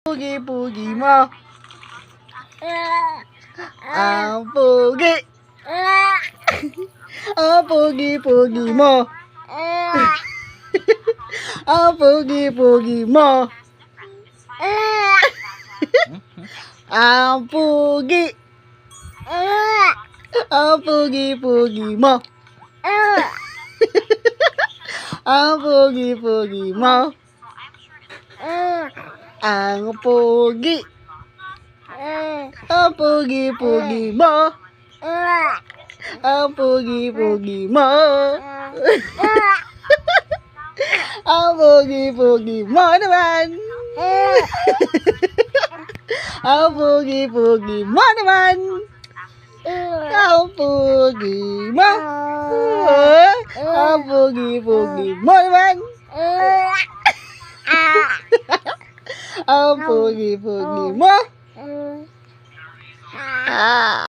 Pugi-pugi mo. Ang pugi. Ang pugi-pugi mo. Ang pugi-pugi mo. Ang pugi. Ang pugi-pugi mo. Ang pugi-pugi mo. Ang pugi. Ang pugi-pugi mo. Ang pugi-pugi mo. Ang pugi-pugi mo naman. Ang pugi-pugi mo naman. Ang pugi mo. Ang pugi-pugi mo naman. Ang pugi-pugi mo.